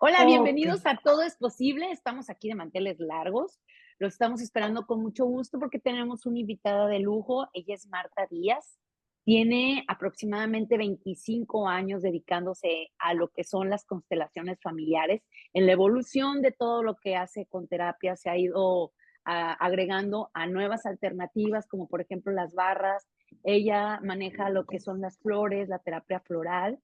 Hola, Ok, bienvenidos a Todo es Posible. Estamos aquí de manteles largos. Los estamos esperando con mucho gusto porque tenemos una invitada de lujo. Ella es Marta Díaz. Tiene aproximadamente 25 años dedicándose a lo que son las constelaciones familiares. En la evolución de todo lo que hace con terapia se ha ido agregando a nuevas alternativas, como por ejemplo las barras. Ella maneja lo que son las flores, la terapia floral,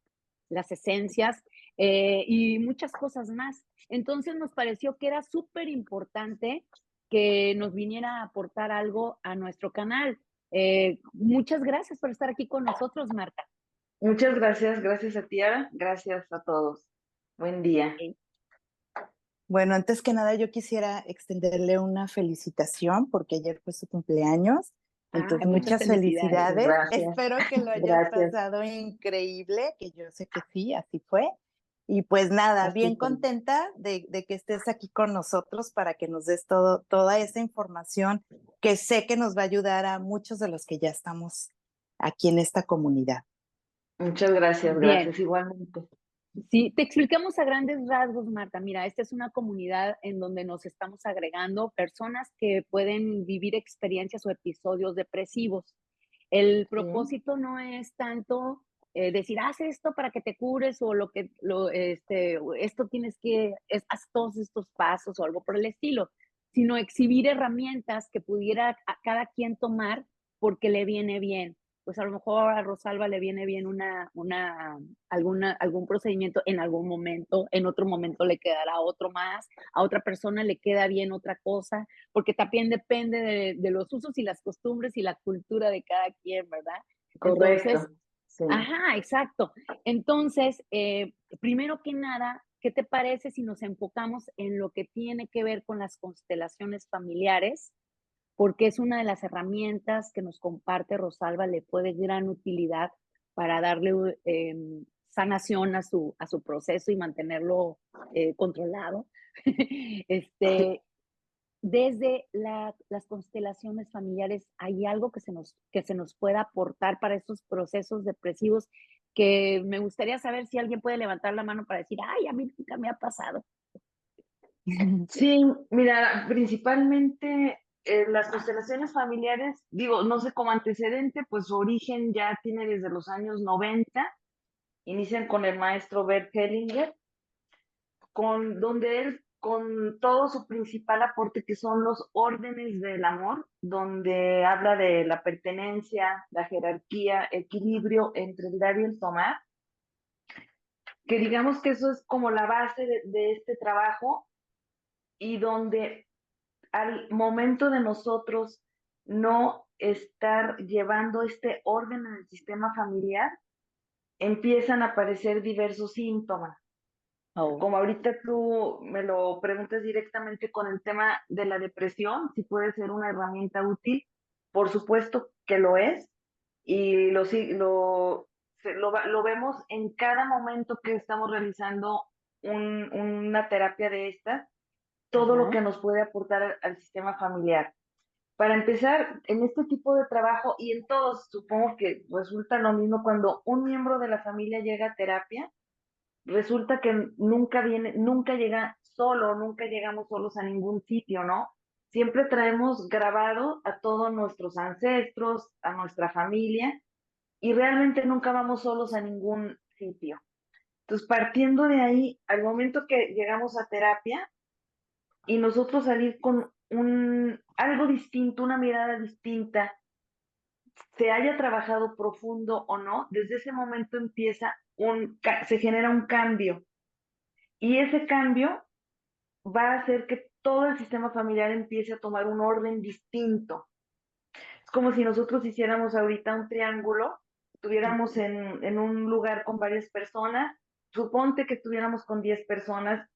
las esencias y muchas cosas más. Entonces nos pareció que era súper importante que nos viniera a aportar algo a nuestro canal. Muchas gracias por estar aquí con nosotros, Marta. muchas gracias, gracias a ti, Ara, gracias a todos. Buen día. Eh, Bueno, antes que nada yo quisiera extenderle una felicitación porque ayer fue su cumpleaños. Entonces, Muchas muchas felicidades. felicidades. Gracias, Espero que lo hayas gracias. pasado increíble, que yo sé que sí, así fue. Y pues nada, Así bien fue. contenta de que estés aquí con nosotros para que nos des toda esa información que sé que nos va a ayudar a muchos de los que ya estamos aquí en esta comunidad. Muchas gracias, Bien, gracias igualmente. sí, te explicamos a grandes rasgos, Marta. Mira, esta es una comunidad en donde nos estamos agregando personas que pueden vivir experiencias o episodios depresivos. El Sí, propósito no es tanto decir, haz esto para que te cures o esto tienes que, haz todos estos pasos o algo por el estilo, sino exhibir herramientas que pudiera a cada quien tomar porque le viene bien. Pues a lo mejor a Rosalba le viene bien algún procedimiento en algún momento, en otro momento le quedará otro más, a otra persona le queda bien otra cosa, porque también depende de los usos y las costumbres y la cultura de cada quien, ¿verdad? Entonces, correcto. Sí. ajá, exacto. Entonces, primero que nada, ¿qué te parece si nos enfocamos en lo que tiene que ver con las constelaciones familiares? Porque es una de las herramientas que nos comparte Rosalba, le fue de gran utilidad para darle sanación a su proceso y mantenerlo controlado. Sí. este, desde las constelaciones familiares, ¿hay algo que se nos pueda aportar para esos procesos depresivos? Que me gustaría saber si alguien puede levantar la mano para decir, ay, a mí nunca me ha pasado. Sí, mira, principalmente las constelaciones familiares, digo, no sé, como antecedente, pues su origen ya tiene desde los años 90. Inician con el maestro Bert Hellinger, donde él, con todo su principal aporte, que son los órdenes del amor, donde habla de la pertenencia, la jerarquía, equilibrio entre el dar y el tomar, que digamos que eso es como la base de este trabajo, y donde al momento de nosotros no estar llevando este orden en el sistema familiar, empiezan a aparecer diversos síntomas. Oh, Como ahorita tú me lo preguntas directamente con el tema de la depresión, si puede ser una herramienta útil, por supuesto que lo es, y lo vemos en cada momento que estamos realizando una terapia de estas, todo lo ajá, que nos puede aportar al sistema familiar. Para empezar, en este tipo de trabajo y en todos, supongo que resulta lo mismo cuando un miembro de la familia llega a terapia. Resulta que nunca llega solo, nunca llegamos solos a ningún sitio, ¿no? Siempre traemos grabado a todos nuestros ancestros, a nuestra familia, y realmente nunca vamos solos a ningún sitio. Entonces, partiendo de ahí, al momento que llegamos a terapia y nosotros salir con algo distinto, una mirada distinta, se haya trabajado profundo o no, desde ese momento se genera un cambio. Y ese cambio va a hacer que todo el sistema familiar empiece a tomar un orden distinto. Es como si nosotros hiciéramos ahorita un triángulo, estuviéramos en un lugar con varias personas, suponte que estuviéramos con 10 personas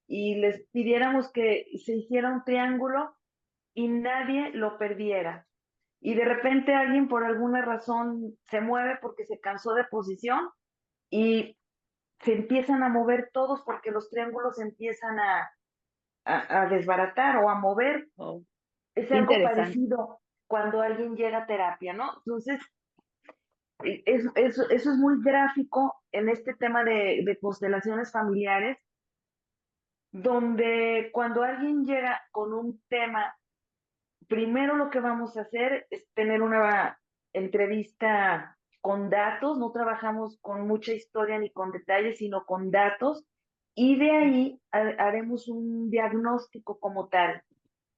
y les pidiéramos que se hiciera un triángulo y nadie lo perdiera. Y de repente alguien por alguna razón se mueve porque se cansó de posición y se empiezan a mover todos porque los triángulos empiezan a desbaratar o a mover. oh, Es qué algo interesante. parecido cuando alguien llega a terapia, ¿no? Entonces, eso es muy gráfico en este tema de constelaciones familiares, donde cuando alguien llega con un tema, primero lo que vamos a hacer es tener una entrevista con datos, no trabajamos con mucha historia ni con detalles, sino con datos, y de ahí haremos un diagnóstico como tal.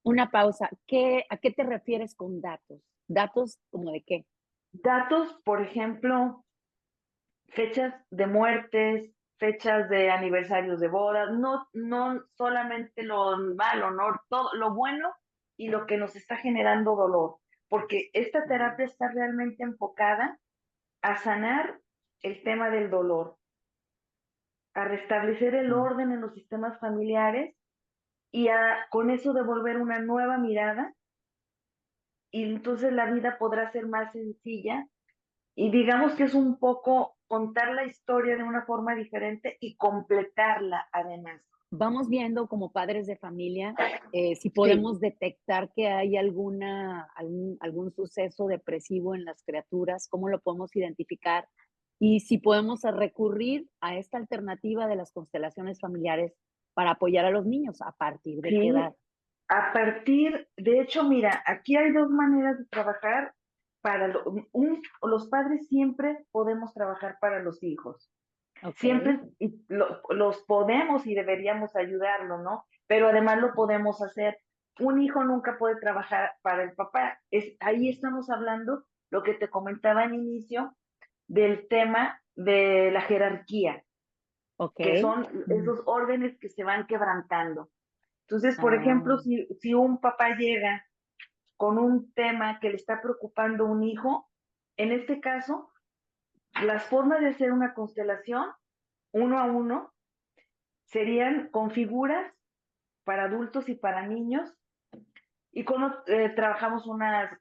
Una pausa. ¿A qué te refieres con datos? ¿Datos como de qué? Datos, por ejemplo, fechas de muertes, fechas de aniversarios de bodas, no solamente lo malo, no todo lo bueno y lo que nos está generando dolor, porque esta terapia está realmente enfocada a sanar el tema del dolor, a restablecer el orden en los sistemas familiares y a con eso devolver una nueva mirada, y entonces la vida podrá ser más sencilla. Y digamos que es un poco contar la historia de una forma diferente y completarla además. Vamos viendo como padres de familia si Sí, podemos detectar que hay algún suceso depresivo en las criaturas, cómo lo podemos identificar y si podemos recurrir a esta alternativa de las constelaciones familiares para apoyar a los niños, a partir de qué sí. edad. De hecho, mira, aquí hay dos maneras de trabajar los padres siempre podemos trabajar para los hijos. Ok, Siempre los podemos y deberíamos ayudarlo, ¿no? Pero además lo podemos hacer. Un hijo nunca puede trabajar para el papá. Ahí estamos hablando lo que te comentaba al inicio del tema de la jerarquía, ok. que son Mm. esos órdenes que se van quebrantando. Entonces, por Ah, ejemplo, si un papá llega con un tema que le está preocupando a un hijo, en este caso, las formas de hacer una constelación uno a uno serían con figuras para adultos y para niños, y trabajamos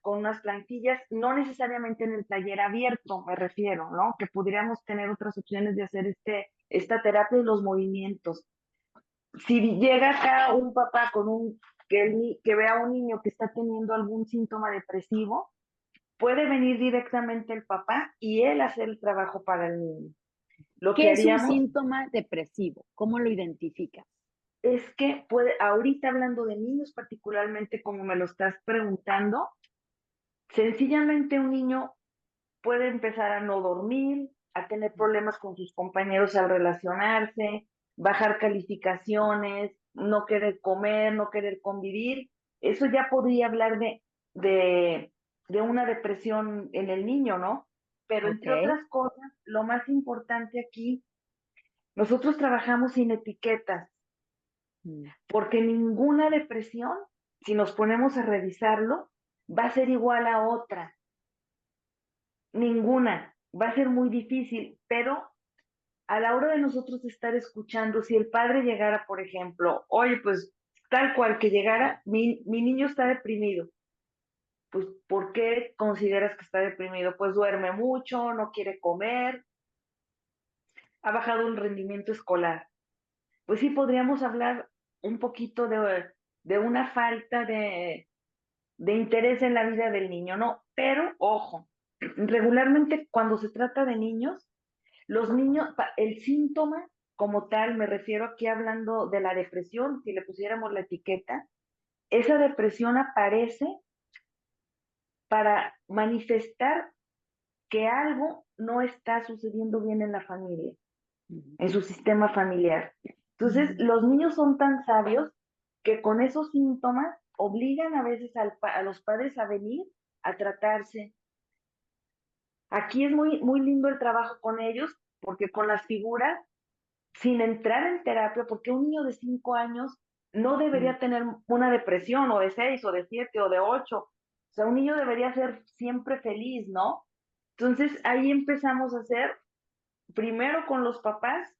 con unas plantillas, no necesariamente en el taller abierto, me refiero, ¿no? Que pudiéramos tener otras opciones de hacer esta terapia y los movimientos. Si llega acá un papá que vea a un niño que está teniendo algún síntoma depresivo, puede venir directamente el papá y él hacer el trabajo para el niño. Lo que ¿qué es un haríamos síntoma depresivo? ¿Cómo lo identificas? es que ahorita hablando de niños particularmente, como me lo estás preguntando, sencillamente un niño puede empezar a no dormir, a tener problemas con sus compañeros al relacionarse, bajar calificaciones, no querer comer, no querer convivir. Eso ya podría hablar de, de una depresión en el niño, ¿no? Pero Ok. entre otras cosas, lo más importante aquí, nosotros trabajamos sin etiquetas, Mm. porque ninguna depresión, si nos ponemos a revisarlo, va a ser igual a otra. Ninguna. Va a ser muy difícil, pero a la hora de nosotros estar escuchando, si el padre llegara, por ejemplo, oye, pues tal cual que llegara, mi niño está deprimido, pues ¿por qué consideras que está deprimido? Pues duerme mucho, no quiere comer, ha bajado el rendimiento escolar. Pues sí, podríamos hablar un poquito de una falta de interés en la vida del niño, ¿no? Pero, ojo, regularmente cuando se trata de niños, los niños, el síntoma como tal, me refiero aquí hablando de la depresión, si le pusiéramos la etiqueta, esa depresión aparece para manifestar que algo no está sucediendo bien en la familia, Mm. en su sistema familiar. Entonces, los niños son tan sabios que con esos síntomas obligan a veces a los padres a venir a tratarse. Aquí es muy lindo el trabajo con ellos, porque con las figuras sin entrar en terapia, porque un niño de 5 años no Mm. debería tener una depresión, o de 6 o de 7 o de 8. O sea, un niño debería ser siempre feliz, ¿no? Entonces ahí empezamos a hacer, primero con los papás,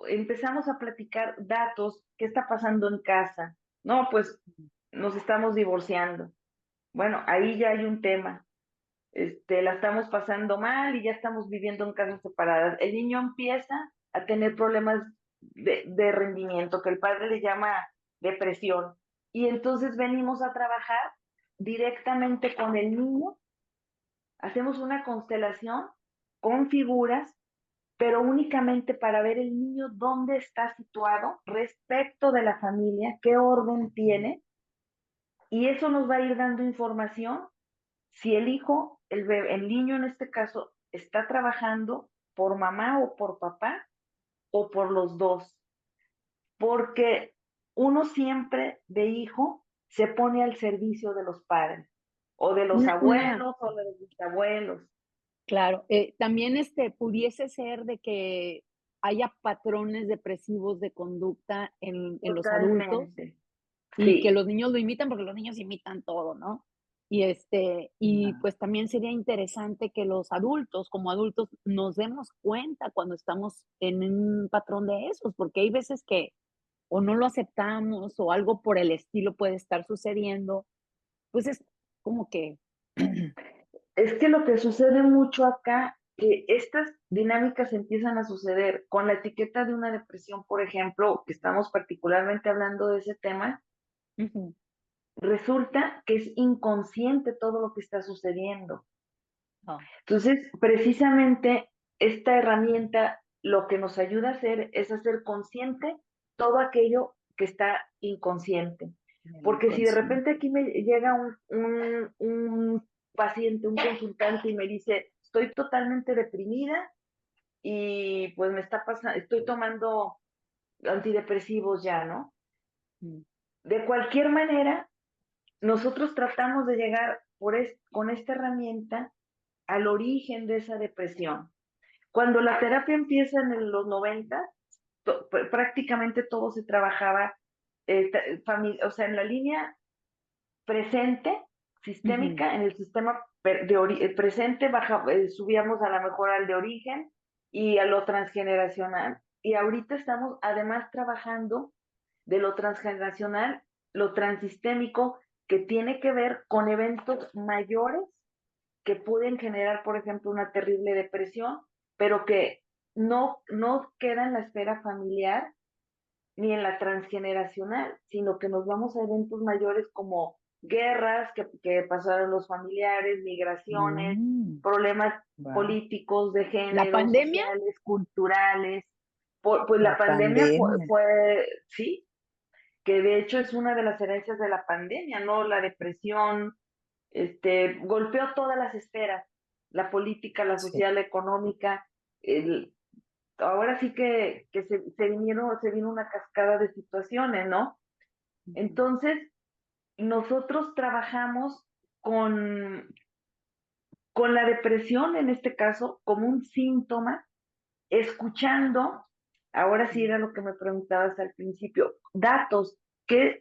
empezamos a platicar datos, qué está pasando en casa. No, pues nos estamos divorciando. Bueno, ahí ya hay un tema. La estamos pasando mal y ya estamos viviendo en casas separadas. El niño empieza a tener problemas de rendimiento, que el padre le llama depresión. Y entonces venimos a trabajar directamente con el niño, hacemos una constelación con figuras, pero únicamente para ver el niño dónde está situado respecto de la familia, qué orden tiene, y eso nos va a ir dando información si el hijo, el niño en este caso, está trabajando por mamá o por papá o por los dos, porque uno siempre de hijo se pone al servicio de los padres o de los Una abuelos o de los bisabuelos. claro, también, pudiese ser de que haya patrones depresivos de conducta en los adultos Totalmente. y que Sí. los niños lo imitan, porque los niños imitan todo, ¿no? Y Ah, pues también sería interesante que los adultos, como adultos, nos demos cuenta cuando estamos en un patrón de esos, porque hay veces que o no lo aceptamos o algo por el estilo puede estar sucediendo, pues es como que Es que lo que sucede mucho acá, que estas dinámicas empiezan a suceder con la etiqueta de una depresión, por ejemplo, que estamos particularmente hablando de ese tema, ujú, resulta que es inconsciente todo lo que está sucediendo. ah, Entonces, precisamente esta herramienta lo que nos ayuda a hacer es hacer consciente todo aquello que está inconsciente. en el Porque si de inconsciente. repente aquí me llega un paciente, un consultante y me dice, estoy totalmente deprimida y pues me está pasando, estoy tomando antidepresivos ya, ¿no? mm, De cualquier manera, nosotros tratamos de llegar con esta herramienta al origen de esa depresión. Cuando la terapia empieza en los 90, prácticamente todo se trabajaba, o sea, en la línea presente, ujú, sistémica, en el sistema presente, subíamos a la mejor al de origen y a lo transgeneracional. Y ahorita estamos además trabajando de lo transgeneracional, lo transistémico, que tiene que ver con eventos mayores que pueden generar, por ejemplo, una terrible depresión, pero que no queda en la esfera familiar ni en la transgeneracional, sino que nos vamos a eventos mayores como guerras que pasaron los familiares, migraciones, Mm, problemas wow. políticos, de ¿la género, pandemia? sociales, culturales. Pues La la pandemia pandemia. sí, que de hecho es una de las herencias de la pandemia, ¿no? La depresión, golpeó todas las esferas, la política, la Sí. social, la económica. el- Ahora sí que se vino una cascada de situaciones, ¿no? Ujú, Entonces, nosotros trabajamos con, con la depresión, en este caso, como un síntoma, escuchando, ahora sí mm, era lo que me preguntabas al principio, datos,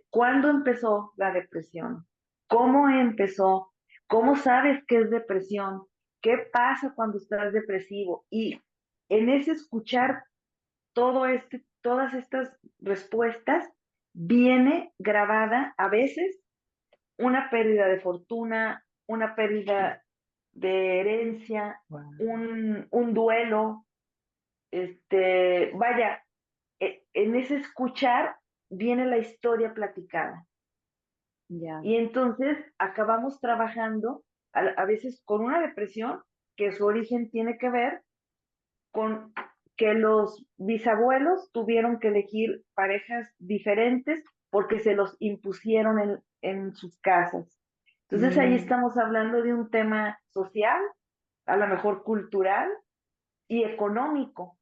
¿cuándo empezó la depresión? ¿Cómo empezó? ¿Cómo sabes qué es depresión? ¿Qué pasa cuando estás depresivo? Y en ese escuchar todas estas respuestas, viene grabada a veces una pérdida de fortuna, una pérdida de herencia, Wow. un duelo, vaya, en ese escuchar viene la historia platicada. ya, Y entonces acabamos trabajando a veces con una depresión que su origen tiene que ver con que los bisabuelos tuvieron que elegir parejas diferentes porque se los impusieron en sus casas. Entonces ahí mm, estamos hablando de un tema social, a lo mejor cultural y económico.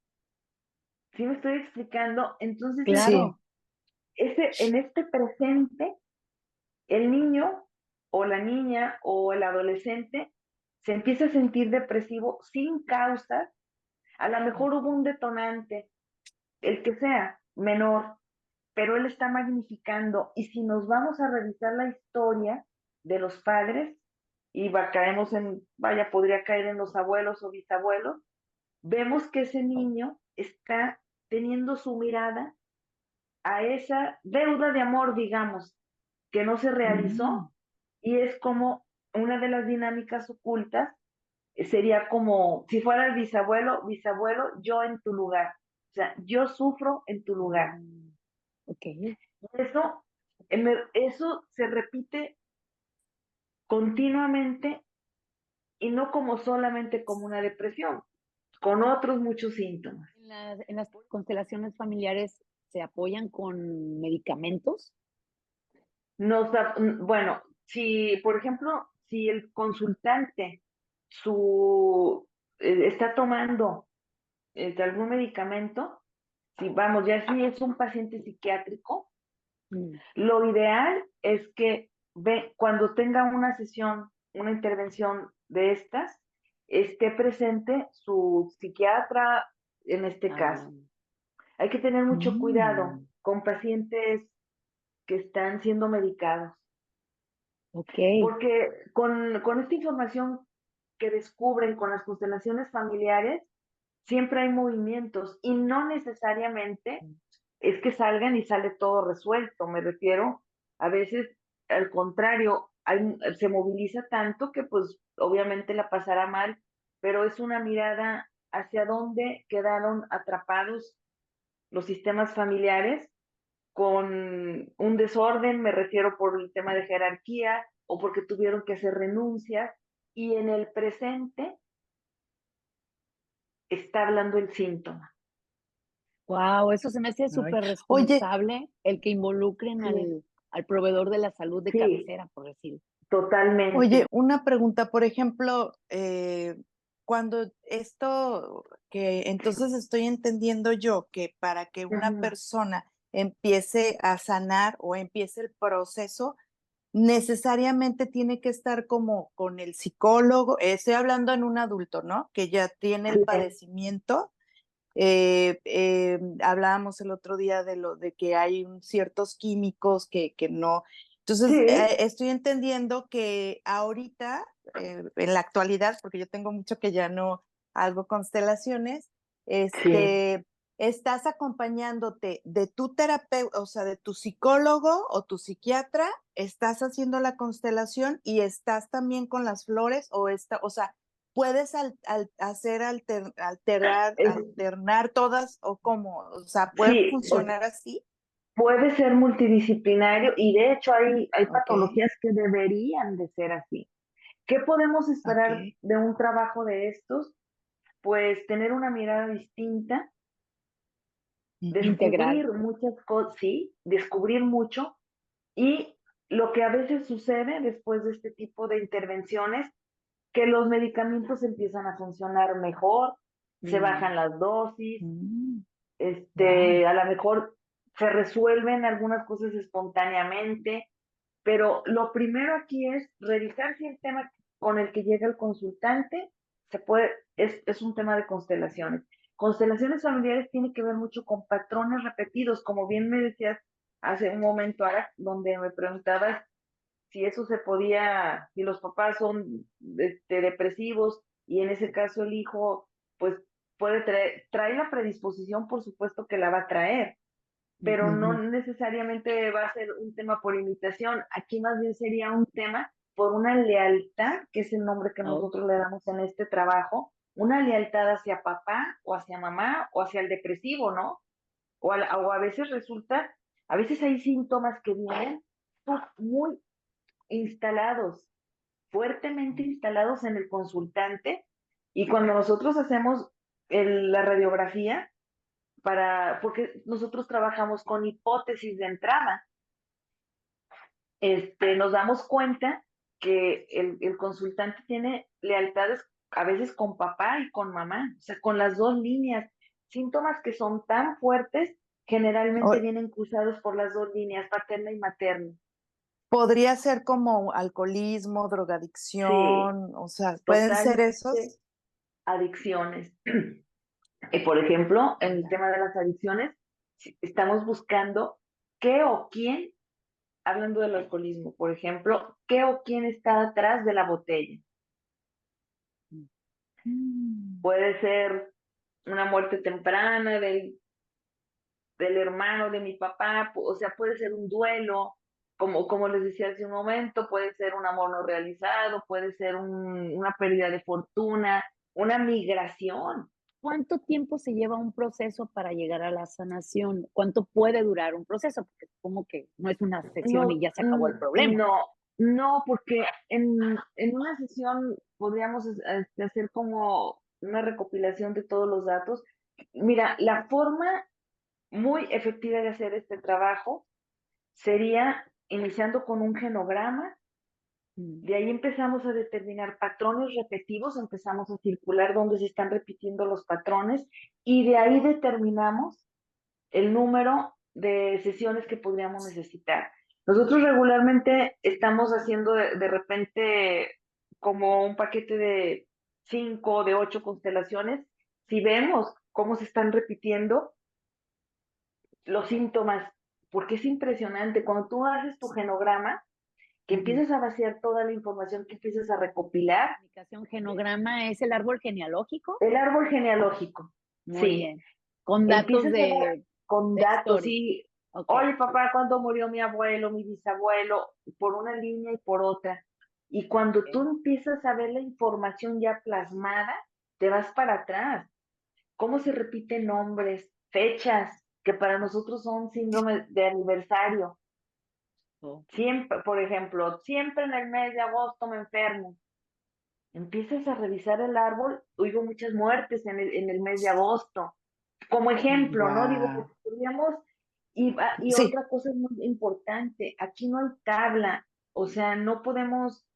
¿Sí me estoy explicando? Entonces Sí. claro, en este presente, el niño o la niña o el adolescente se empieza a sentir depresivo sin causas. A lo mejor hubo un detonante, el que sea, menor, pero él está magnificando. Y si nos vamos a revisar la historia de los padres, y caemos podría caer en los abuelos o bisabuelos, vemos que ese niño está teniendo su mirada a esa deuda de amor, digamos, que no se Mm, realizó, y es como una de las dinámicas ocultas, sería como si fuera el bisabuelo, bisabuelo, yo en tu lugar. O sea, yo sufro en tu lugar. mm, okey, Eso, eso se repite continuamente y no como solamente como una depresión. con otros muchos síntomas. En las constelaciones familiares se apoyan con medicamentos. Bueno, si, por ejemplo, si el consultante su, está tomando algún medicamento, si vamos, ya si es un paciente psiquiátrico, lo ideal es que cuando tenga una sesión, una intervención de estas, esté presente su psiquiatra en este caso. Ah, Hay que tener mucho cuidado mm, con pacientes que están siendo medicados, ok. porque con esta información que descubren con las constelaciones familiares, siempre hay movimientos y no necesariamente es que salgan y sale todo resuelto. Me refiero, a veces, al contrario, se moviliza tanto que pues obviamente la pasará mal, pero es una mirada hacia dónde quedaron atrapados los sistemas familiares con un desorden, me refiero por el tema de jerarquía o porque tuvieron que hacer renuncias, y en el presente está hablando el síntoma. Wow, eso se me hace Ay, súper oye, responsable el que involucren Sí, al proveedor de la salud de sí, cabecera, por decir. oye, totalmente. una pregunta, por ejemplo, cuando esto, que entonces estoy entendiendo yo que para que una Ujú. persona empiece a sanar o empiece el proceso, necesariamente tiene que estar como con el psicólogo, estoy hablando en un adulto, ¿no? Que ya tiene el Sí, padecimiento. Hablábamos el otro día de lo de que hay ciertos químicos que no. Entonces, sí, estoy entendiendo que ahorita, en la actualidad, porque yo tengo mucho que ya no hago constelaciones, sí. estás acompañándote de tu terapeuta, o sea, de tu psicólogo o tu psiquiatra, estás haciendo la constelación y estás también con las flores o sea, puedes Es- alternar todas o cómo, o sea, puede sí, funcionar así. puede ser multidisciplinario y de hecho hay Ok, patologías que deberían de ser así. ¿Qué podemos esperar ok. de un trabajo de estos? Pues tener una mirada distinta, Ujú. Integral. descubrir muchas cosas, sí, descubrir mucho. Y lo que a veces sucede después de este tipo de intervenciones, que los medicamentos empiezan a funcionar mejor, se Mm, bajan las dosis, Wow. a lo mejor se resuelven algunas cosas espontáneamente, pero lo primero aquí es revisar si el tema con el que llega el consultante es un tema de constelaciones. Constelaciones familiares tiene que ver mucho con patrones repetidos, como bien me decías hace un momento, Ara, donde me preguntabas si eso se podía, si los papás son depresivos y en ese caso el hijo, pues trae la predisposición, por supuesto que la va a traer, pero no Ujú. necesariamente va a ser un tema por imitación. Aquí más bien sería un tema por una lealtad, que es el nombre que oh, nosotros le damos en este trabajo, una lealtad hacia papá o hacia mamá o hacia el depresivo, ¿no? O a veces resulta, a veces hay síntomas que vienen muy instalados, fuertemente instalados en el consultante, y cuando nosotros hacemos la radiografía, porque nosotros trabajamos con hipótesis de entrada, nos damos cuenta que el consultante tiene lealtades a veces con papá y con mamá, o sea, con las dos líneas, síntomas que son tan fuertes, generalmente O- vienen cruzados por las dos líneas, paterna y materna. Podría ser como alcoholismo, Sí, drogadicción, o sea, pueden ser totalmente esos. adicciones. Por ejemplo, en el Ya. tema de las adicciones, estamos buscando qué o quién, hablando del alcoholismo, por ejemplo, qué o quién está atrás de la botella. Mm. Puede ser una muerte temprana del hermano de mi papá, o sea, puede ser un duelo, como les decía hace un momento, puede ser un amor no realizado, puede ser una pérdida de fortuna, una migración. ¿cuánto tiempo se lleva un proceso para llegar a la sanación? ¿Cuánto puede durar un proceso? Porque supongo que no es una sesión y No, ya se acabó el problema. no, porque en una sesión podríamos hacer como una recopilación de todos los datos. Mira, la forma muy efectiva de hacer este trabajo sería iniciando con un genograma. De ahí empezamos a determinar patrones repetitivos, empezamos a circular dónde se están repitiendo los patrones y de ahí determinamos el número de sesiones que podríamos necesitar. Nosotros regularmente estamos haciendo de repente como un paquete de 5 o de 8 constelaciones. Si vemos cómo se están repitiendo los síntomas, porque es impresionante, cuando tú haces tu genograma, que empiezas a vaciar toda la información que empiezas a recopilar. Comunicación genograma es el árbol genealógico. El árbol genealógico. Muy Sí. bien. Con datos Empiezas a dar con de datos, historia. sí. Okay. Oye, papá, ¿cuándo murió mi abuelo, mi bisabuelo? Por una línea y por otra. Y cuando tú empiezas a ver la información ya plasmada, te vas para atrás. ¿Cómo se repiten nombres, fechas, que para nosotros son síndromes de aniversario? Siempre, por ejemplo, siempre en el mes de agosto me enfermo. Empiezas a revisar el árbol, hubo muchas muertes en el mes de agosto. Como ejemplo, ¿no? Digo, Wow. porque podríamos, y Sí, otra cosa muy importante, aquí no hay tabla, o sea, no podemos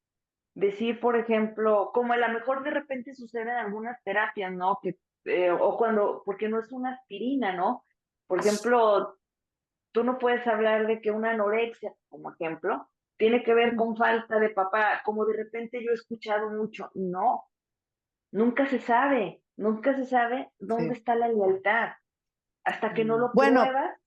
decir, por ejemplo, como a lo mejor de repente sucede en algunas terapias, ¿no? Que, o cuando, porque no es una aspirina, ¿no? Por ejemplo, tú no puedes hablar de que una anorexia, como ejemplo, tiene que ver con falta de papá, como de repente yo he escuchado mucho. No, nunca se sabe dónde sí. está la lealtad, hasta que no lo Bueno, pruebas,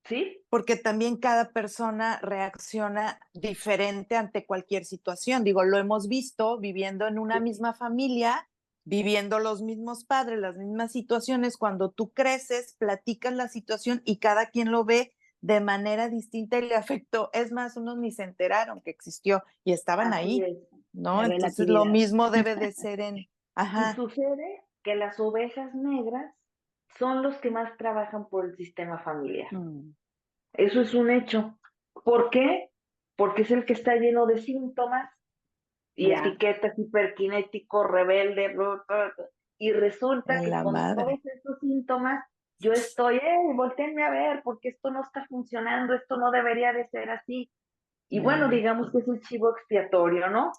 ¿sí? porque también cada persona reacciona diferente ante cualquier situación. Digo, lo hemos visto viviendo en una misma familia, viviendo los mismos padres, las mismas situaciones. Cuando tú creces, platicas la situación y cada quien lo ve de manera distinta y le afectó. Es más, unos ni se enteraron que existió y estaban Así ahí, es. ¿no? La Entonces lo relatividad. mismo debe de ser en, Y ajá, sucede que las ovejas negras son los que más trabajan por el sistema familiar. Eso es un hecho. ¿Por qué? Porque es el que está lleno de síntomas y Ya. etiquetas: hiperkinético, rebelde, y resulta en que la con todos madre. estos síntomas yo estoy, voltéenme a ver, porque esto no está funcionando, esto no debería de ser así. Y bueno, digamos que es un chivo expiatorio, ¿no?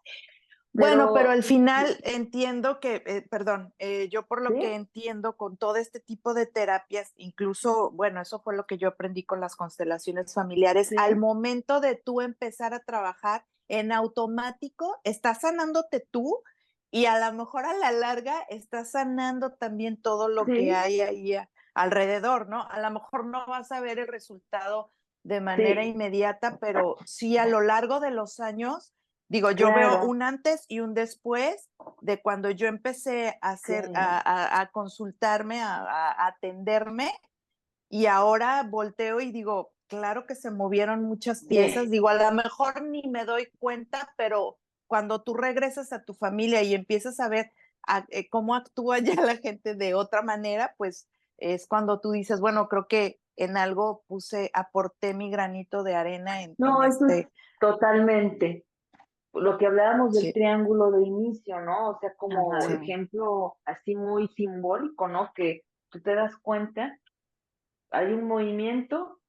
Bueno, pero Pero, al final entiendo que, perdón, yo por lo que ¿sí? entiendo con todo este tipo de terapias, incluso, bueno, eso fue lo que yo aprendí con las constelaciones familiares, al Sí, momento de tú empezar a trabajar en automático, estás sanándote tú y a lo mejor a la larga estás sanando también todo lo que sí, hay ahí alrededor, ¿no? A lo mejor no vas a ver el resultado de manera sí, inmediata, pero sí a lo largo de los años. Digo, yo veo claro, un antes y un después de cuando yo empecé a hacer, sí, a consultarme, a atenderme, y ahora volteo y digo, claro que se movieron muchas piezas. sí, Digo, a lo mejor ni me doy cuenta, pero cuando tú regresas a tu familia y empiezas a ver cómo actúa ya la gente de otra manera, pues es cuando tú dices, bueno, creo que en algo aporté mi granito de arena en no, eso es este, totalmente lo que hablábamos del sí, triángulo de inicio, ¿no? O sea, como Ajá. sí. ejemplo así muy simbólico, ¿no? Que tú te das cuenta, hay un movimiento,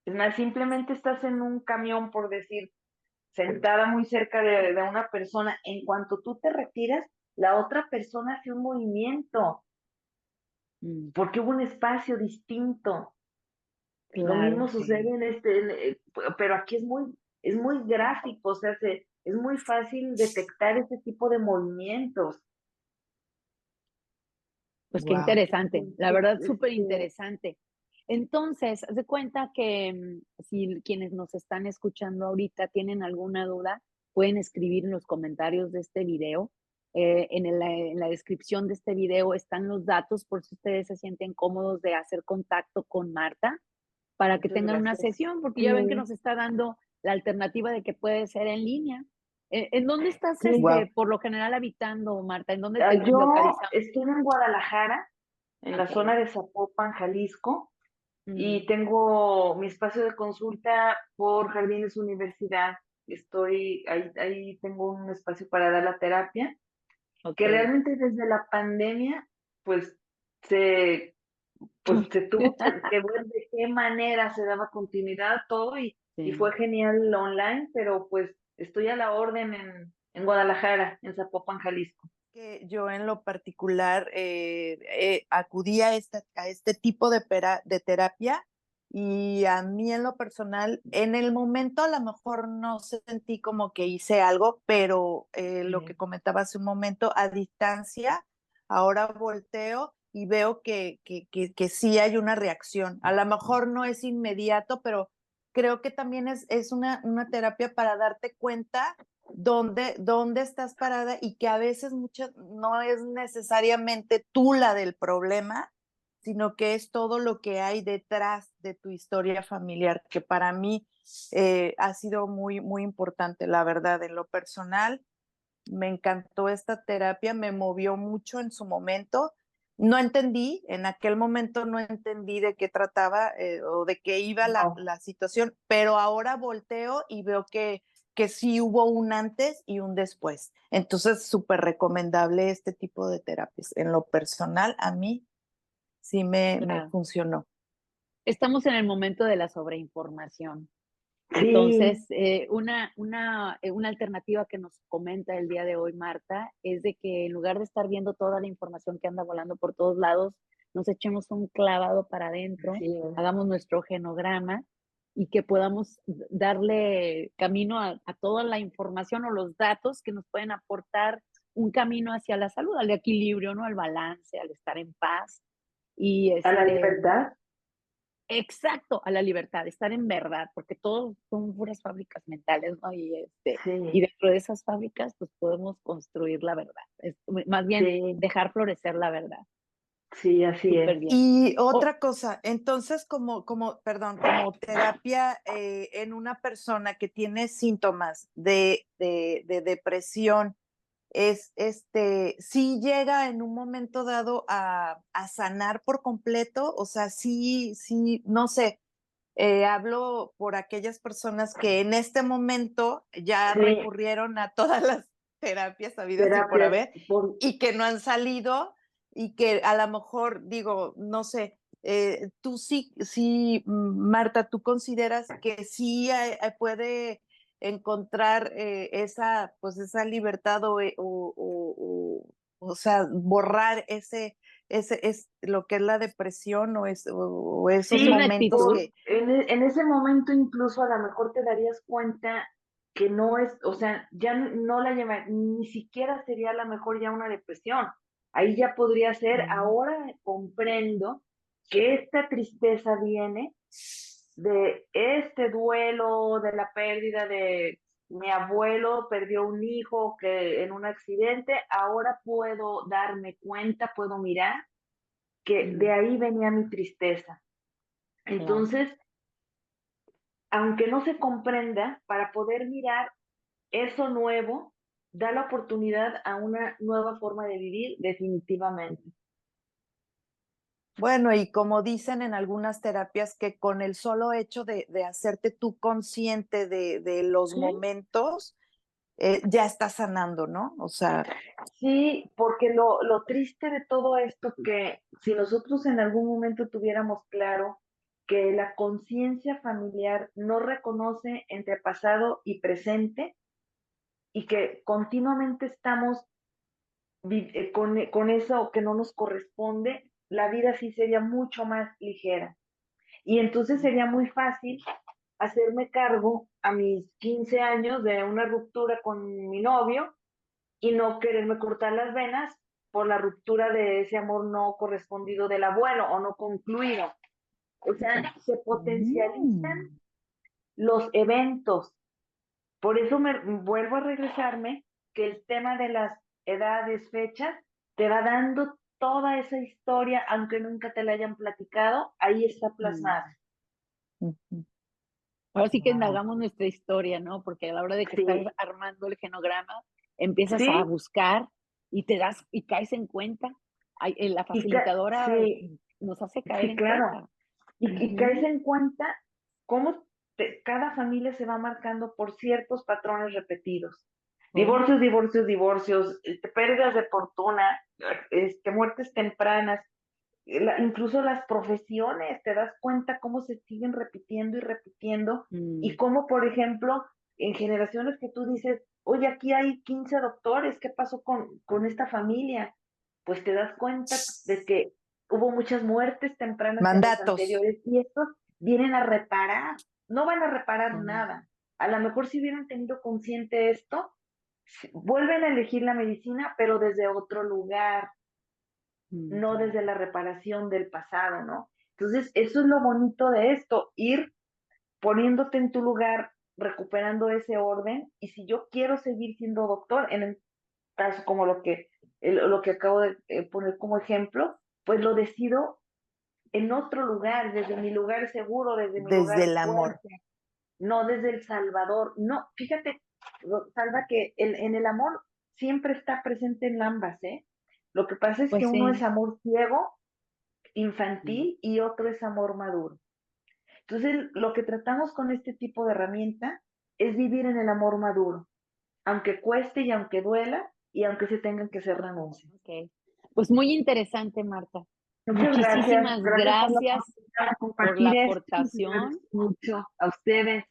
es más, simplemente estás en un camión, por decir, sentada muy cerca de una persona, en cuanto tú te retiras, la otra persona hace un movimiento, porque hubo un espacio distinto. Lo mismo Claro. sucede pero aquí es muy gráfico, o sea, es muy fácil detectar este tipo de movimientos. Pues qué Wow. interesante, la verdad, súper Este, interesante. Entonces, haz de cuenta que si quienes nos están escuchando ahorita tienen alguna duda, pueden escribir en los comentarios de este video. En la descripción de este video están los datos por si ustedes se sienten cómodos de hacer contacto con Marta para que Muchas tengan una gracias. sesión, porque ya ven que Sí, nos está dando la alternativa de que puede ser en línea. ¿En dónde estás, sí. Wow. por lo general habitando, Marta? ¿En dónde te Yo localizamos? estoy en Guadalajara, en la Ok. zona de Zapopan, Jalisco, y Mm, tengo mi espacio de consulta por Jardines Universidad. Estoy ahí tengo un espacio para dar la terapia. que Ok. realmente desde la pandemia, pues se, se tuvo que ver de qué manera se daba continuidad a todo y Sí. fue genial online, pero pues estoy a la orden en Guadalajara, en Zapopan, Jalisco. Que yo en lo particular acudí a este tipo de terapia y a mí en lo personal, en el momento a lo mejor no sentí como que hice algo, pero lo que comentaba hace un momento, a distancia, ahora volteo y veo que sí hay una reacción. A lo mejor no es inmediato, pero creo que también es una terapia para darte cuenta dónde estás parada y que a veces muchas no es necesariamente tú la del problema, sino que es todo lo que hay detrás de tu historia familiar, que para mí ha sido muy, muy importante, la verdad, en lo personal. Me encantó esta terapia, me movió mucho en su momento. No entendí, en aquel momento no entendí de qué trataba o de qué iba No. la situación, pero ahora volteo y veo que sí hubo un antes y un después. Entonces, súper recomendable este tipo de terapias. En lo personal, a mí sí me Claro. funcionó. Estamos en el momento de la sobreinformación. Sí, Entonces, una alternativa que nos comenta el día de hoy Marta es de que en lugar de estar viendo toda la información que anda volando por todos lados, nos echemos un clavado para adentro, sí, hagamos nuestro genograma y que podamos darle camino a toda la información o los datos que nos pueden aportar un camino hacia la salud, al equilibrio, ¿no? Al balance, al estar en paz. Y a la libertad. exacto, a la libertad, estar en verdad, porque todos son puras fábricas mentales, ¿no? Y Sí, dentro de esas fábricas, pues podemos construir la verdad. Más bien, sí, dejar florecer la verdad. sí, así Súper es. bien. Y Oh, otra cosa, entonces perdón, como terapia en una persona que tiene síntomas de depresión, sí llega en un momento dado a sanar por completo, o sea, sí, no sé, hablo por aquellas personas que en este momento ya Sí, recurrieron a todas las terapias habidas y por terapias haber por, y que no han salido y que a lo mejor digo, no sé, tú sí, Marta, tú consideras que sí puede encontrar pues esa libertad o sea, borrar ese es lo que es la depresión o esos es una sí, momentos actitud. que en ese momento incluso a lo mejor te darías cuenta que no es, o sea, ya no la llama, ni siquiera sería a lo mejor ya una depresión. Ahí ya podría ser, mm, ahora comprendo que esta tristeza viene de este duelo, de la pérdida de mi abuelo, perdió un hijo que en un accidente, ahora puedo darme cuenta, puedo mirar que de Mm, ahí venía mi tristeza. claro. Entonces, aunque no se comprenda, para poder mirar eso nuevo, da la oportunidad a una nueva forma de vivir definitivamente. bueno, y como dicen en algunas terapias, que con el solo hecho de hacerte tú consciente de los Sí, momentos, ya estás sanando, ¿no? O sea, sí, porque lo triste de todo esto que si nosotros en algún momento tuviéramos claro que la conciencia familiar no reconoce entre pasado y presente y que continuamente estamos con eso que no nos corresponde, la vida sí sería mucho más ligera. Y entonces sería muy fácil hacerme cargo a mis 15 años de una ruptura con mi novio y no quererme cortar las venas por la ruptura de ese amor no correspondido del abuelo o no concluido. O sea, se potencializan mm, los eventos. Por eso me vuelvo a regresarme que el tema de las edades, fechas, te va dando toda esa historia, aunque nunca te la hayan platicado, ahí está Mm. plasmada. ujú, Ahora sí que wow. indagamos nuestra historia, ¿no? Porque a la hora de que estás Sí, armando el genograma, empiezas a sí, buscar y te das y caes en cuenta. La facilitadora sí, nos hace caer sí, en claro. cuenta. Y caes Ujú. en cuenta cómo cada familia se va marcando por ciertos patrones repetidos. Divorcios, divorcios, divorcios, pérdidas de fortuna, muertes tempranas, incluso las profesiones, te das cuenta cómo se siguen repitiendo y repitiendo, y cómo, por ejemplo, en generaciones que tú dices, oye, aquí hay 15 doctores, ¿qué pasó con esta familia? Pues te das cuenta de que hubo muchas muertes tempranas en los Mandatos. anteriores, y estos vienen a reparar, no van a reparar nada. A lo mejor si hubieran tenido consciente esto, vuelven a elegir la medicina, pero desde otro lugar, no desde la reparación del pasado, ¿no? Entonces, eso es lo bonito de esto, ir poniéndote en tu lugar, recuperando ese orden, y si yo quiero seguir siendo doctor, en el caso como lo que acabo de poner como ejemplo, pues lo decido en otro lugar, desde mi lugar seguro, desde mi Desde lugar el amor. fuerte, no desde el Salvador. No, fíjate, Salva, que en el amor siempre está presente en ambas, ¿eh? Lo que pasa es que Pues uno sí. es amor ciego, infantil, y otro es amor maduro. Entonces, lo que tratamos con este tipo de herramienta es vivir en el amor maduro, aunque cueste y aunque duela y aunque se tengan que hacer renuncias. Ok. Pues muy interesante, Marta. Muchas gracias, Muchísimas gracias por la gracias oportunidad de por la compartir esto. Les aportación. agradezco mucho a ustedes.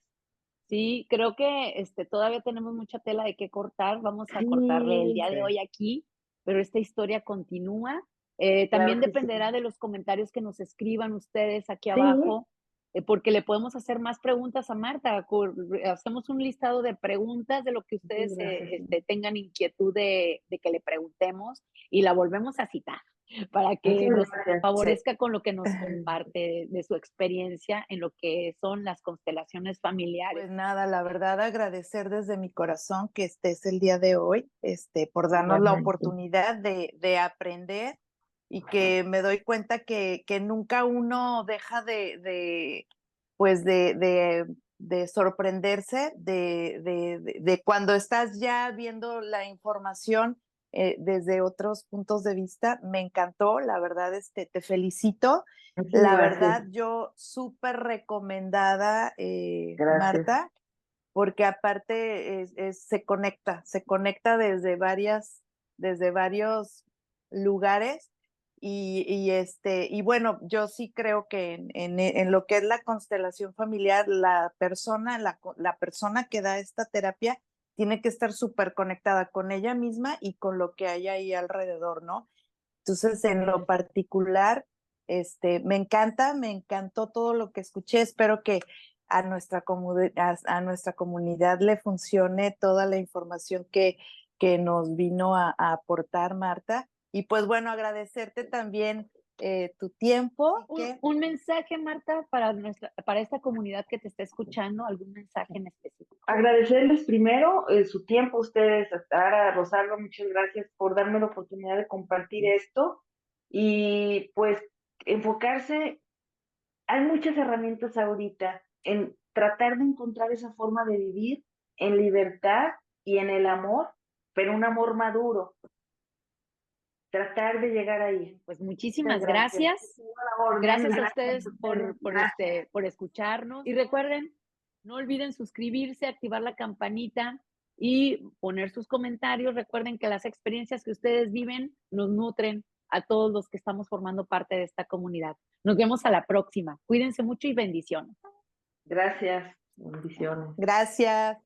Sí, creo que todavía tenemos mucha tela de qué cortar. Vamos a cortarle el Sí, día de hoy aquí, pero esta historia continúa. claro También que sí. dependerá de los comentarios que nos escriban ustedes aquí Sí, abajo, porque le podemos hacer más preguntas a Marta. Hacemos un listado de preguntas de lo que muchas ustedes gracias. tengan inquietud de que le preguntemos y la volvemos a citar para que Muchas nos gracias. favorezca con lo que nos comparte de su experiencia en lo que son las constelaciones familiares. Pues nada, la verdad agradecer desde mi corazón que estés el día de hoy, por darnos la Igualmente. oportunidad de aprender y que me doy cuenta que nunca uno deja pues de sorprenderse de cuando estás ya viendo la información desde otros puntos de vista. Me encantó, la verdad, te felicito. Muchas La gracias. verdad, yo súper recomendada, Gracias. Marta, porque aparte se conecta desde varios lugares y bueno, yo sí creo que en lo que es la constelación familiar, la persona que da esta terapia tiene que estar súper conectada con ella misma y con lo que hay ahí alrededor, ¿no? Entonces, en lo particular, me encantó todo lo que escuché. Espero que a nuestra comunidad le funcione toda la información que nos vino a aportar Marta. Y pues bueno, agradecerte también tu tiempo. Un mensaje, Marta, para esta comunidad que te está escuchando, algún mensaje en específico. Agradecerles primero su tiempo a ustedes, a Sara, a Rosalba, muchas gracias por darme la oportunidad de compartir esto y pues enfocarse. Hay muchas herramientas ahorita en tratar de encontrar esa forma de vivir en libertad y en el amor, pero un amor maduro, tratar de llegar ahí. Pues Muchas muchísimas gracias. gracias. Sigo a la orden, Gracias a gracias ustedes a ustedes, gracias. por escucharnos. Y recuerden, no olviden suscribirse, activar la campanita y poner sus comentarios. Recuerden que las experiencias que ustedes viven nos nutren a todos los que estamos formando parte de esta comunidad. Nos vemos a la próxima. Cuídense mucho y bendiciones. Gracias, bendiciones. Gracias.